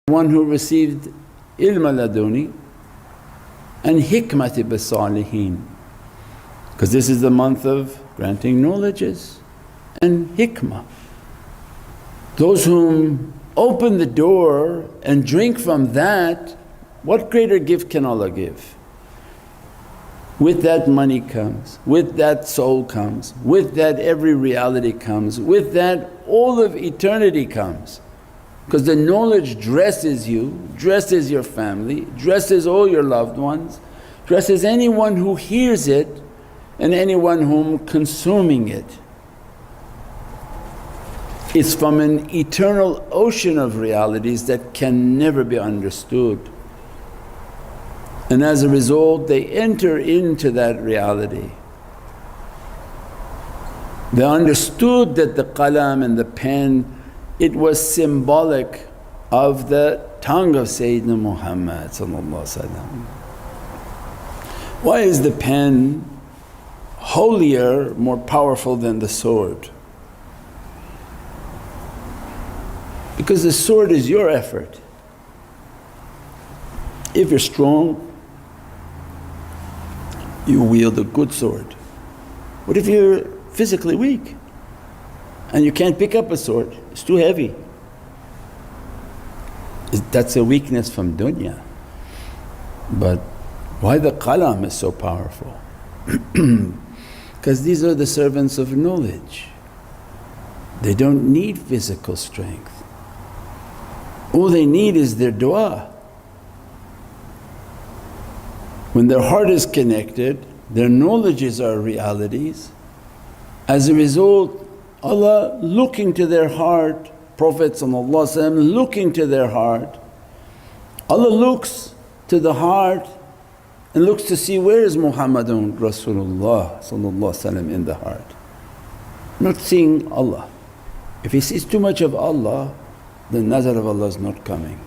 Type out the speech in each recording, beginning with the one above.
one who received ilm laduni and hikmati bis-salihin, because this is the month of granting knowledges and hikmah. Those whom open the door and drink from that, what greater gift can Allah give? With that money comes, with that soul comes, with that every reality comes, with that all of eternity comes. Because the knowledge dresses you, dresses your family, dresses all your loved ones, dresses anyone who hears it and anyone whom consuming it. It's from an eternal ocean of realities that can never be understood. And as a result they enter into that reality. They understood that the qalam and the pen, it was symbolic of the tongue of Sayyidina Muhammad. Why is the pen holier, more powerful than the sword? Because the sword is your effort. If you're strong, you wield a good sword. What if you're physically weak and you can't pick up a sword, it's too heavy? That's a weakness from dunya. But why the qalam is so powerful? Because these are the servants of knowledge. They don't need physical strength. All they need is their du'a. When their heart is connected, their knowledges are realities. As a result, Allah looking to their heart, Prophet looking to their heart. Allah looks to the heart and looks to see where is Muhammadun Rasulullah in the heart. Not seeing Allah. If he sees too much of Allah, the nazar of Allah is not coming.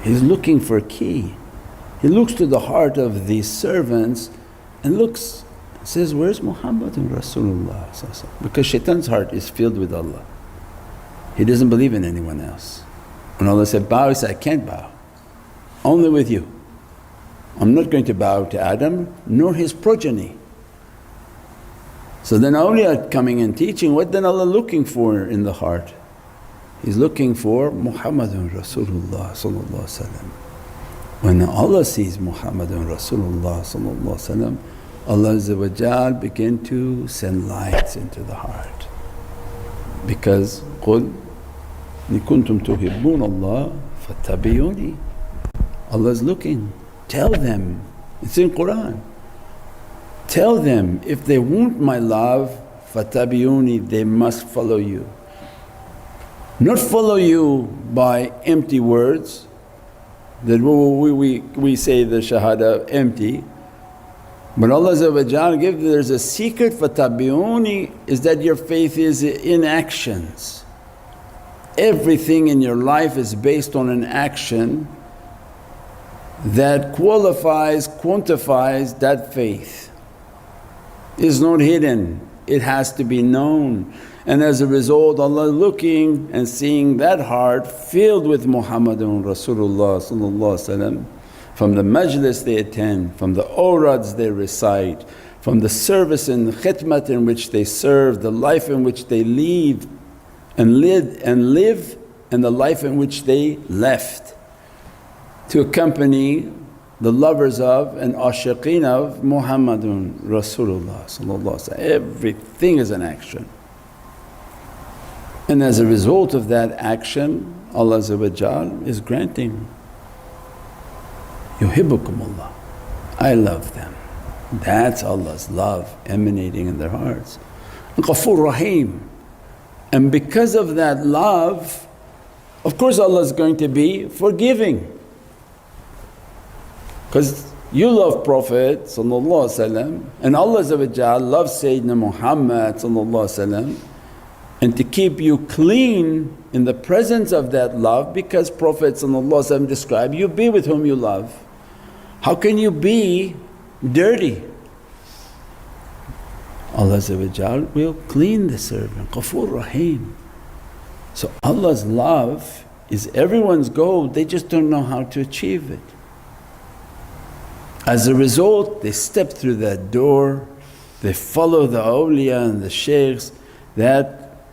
He's looking for a key. He looks to the heart of these servants and looks, says, where's Muhammadun Rasulullah? Because shaitan's heart is filled with Allah. He doesn't believe in anyone else. When Allah said, bow, he said, I can't bow, only with you. I'm not going to bow to Adam nor his progeny. So then awliya coming and teaching, what then Allah looking for in the heart? He's looking for Muhammadun Rasulullah. When Allah sees Muhammadun Rasulullah, Allah begin to send lights into the heart. Because قُلْ إِن كُنْتُمْ تُحِبُّونَ اللَّهَ فَاتَّبِعُونِي. Allah is looking, tell them, it's in Qur'an. Tell them if they want my love, فَاتَّبِعُونِي, they must follow you. Not follow you by empty words that we say the shahada empty, but Allah gives, there's a secret, فَاتَّبِعُونِي, is that your faith is in actions. Everything in your life is based on an action that qualifies, quantifies that faith. It's not hidden, it has to be known. And as a result Allah looking and seeing that heart filled with Muhammadun Rasulullah, from the majlis they attend, from the awrads they recite, from the service and khidmat in which they serve, the life in which they live and the life in which they left to accompany the lovers of and ashiqeen of Muhammadun Rasulullah. Everything is an action. And as a result of that action, Allah is granting, yuhibbukumullah, I love them. That's Allah's love emanating in their hearts. And Ghafoor Rahim. And because of that love, of course Allah is going to be forgiving. Because you love Prophet and Allah loves Sayyidina Muhammad, and to keep you clean in the presence of that love, because Prophet described, you be with whom you love. How can you be dirty? Allah will clean the servant, Ghafoor Rahim. So Allah's love is everyone's goal, they just don't know how to achieve it. As a result, they step through that door, they follow the awliya and the shaykhs that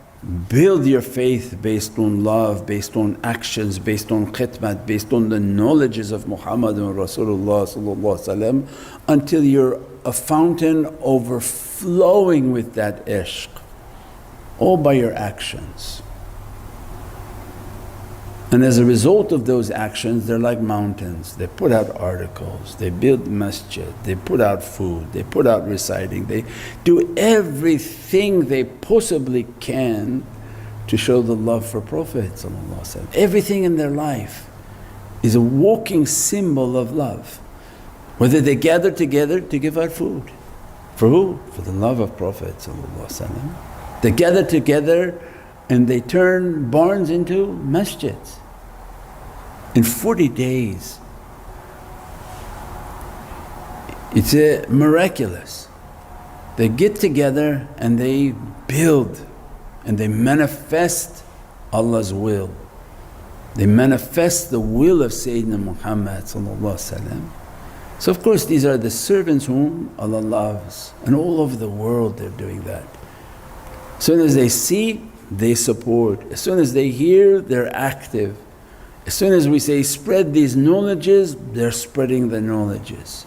build your faith based on love, based on actions, based on khidmat, based on the knowledges of Muhammadun Rasulullah until you're a fountain overflowing with that ishq, all by your actions. And as a result of those actions, they're like mountains. They put out articles, they build masjid, they put out food, they put out reciting, they do everything they possibly can to show the love for Prophet. Everything in their life is a walking symbol of love. Whether they gather together to give out food. For who? For the love of Prophet. They gather together and they turn barns into masjids. In 40 days. It's miraculous. They get together and they build and they manifest Allah's will. They manifest the will of Sayyidina Muhammad. So of course these are the servants whom Allah loves, and all over the world they're doing that. As soon as they see, they support. As soon as they hear, they're active. As soon as we say, spread these knowledges, they're spreading the knowledges.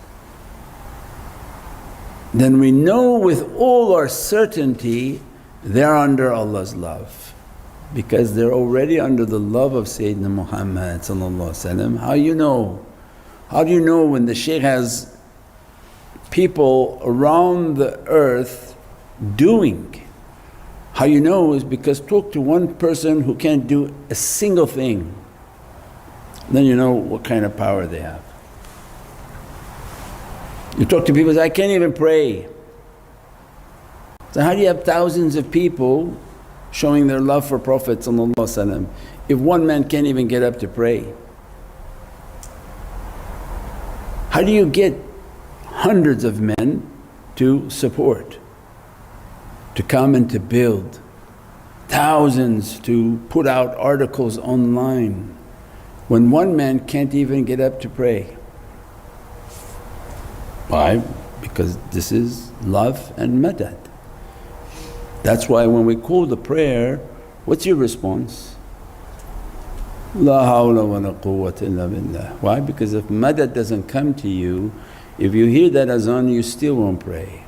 Then we know with all our certainty they're under Allah's love, because they're already under the love of Sayyidina Muhammad. How you know? How do you know when the shaykh has people around the earth doing? How you know is because talk to one person who can't do a single thing, then you know what kind of power they have. You talk to people, say, I can't even pray. So how do you have thousands of people showing their love for Prophet if one man can't even get up to pray? How do you get hundreds of men to support, to come and to build, thousands to put out articles online when one man can't even get up to pray? Why? Because this is love and madad. That's why when we call the prayer, what's your response? La hawla wa la quwwata illa billah. Why? Because if madad doesn't come to you, if you hear that azan you still won't pray.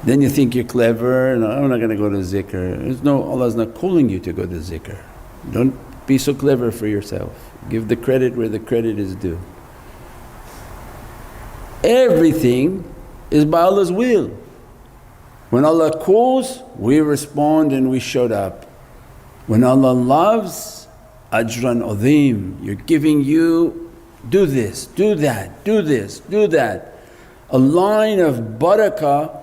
Then you think you're clever and I'm not going to go to zikr. There's no, Allah's not calling you to go to zikr. Don't be so clever for yourself. Give the credit where the credit is due. Everything is by Allah's will. When Allah calls, we respond and we showed up. When Allah loves, ajran azim, you're giving you, do this, do that, do this, do that. A line of barakah,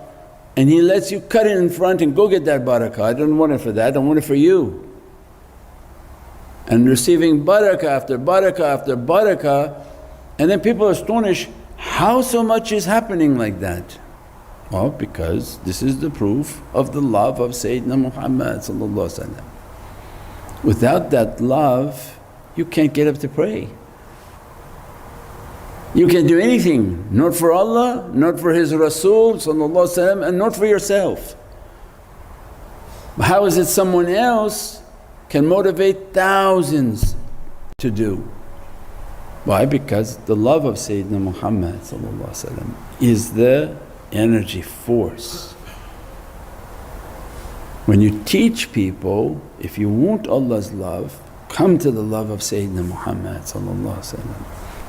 and He lets you cut it in front and go get that barakah. I don't want it for that, I want it for you. And receiving barakah after barakah after barakah, and then people are astonished, how so much is happening like that? Well, because this is the proof of the love of Sayyidina Muhammad. Without that love, you can't get up to pray. You can't do anything, not for Allah, not for His Rasul and not for yourself. How is it someone else can motivate thousands to do? Why? Because the love of Sayyidina Muhammad is the energy force. When you teach people, if you want Allah's love, come to the love of Sayyidina Muhammad.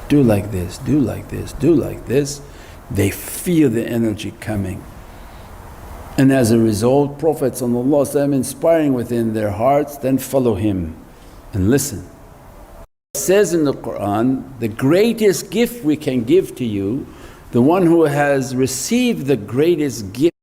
Do like this, do like this, do like this. They feel the energy coming. And as a result, Prophet inspiring within their hearts, then follow him and listen. It says in the Qur'an, the greatest gift we can give to you, the one who has received the greatest gift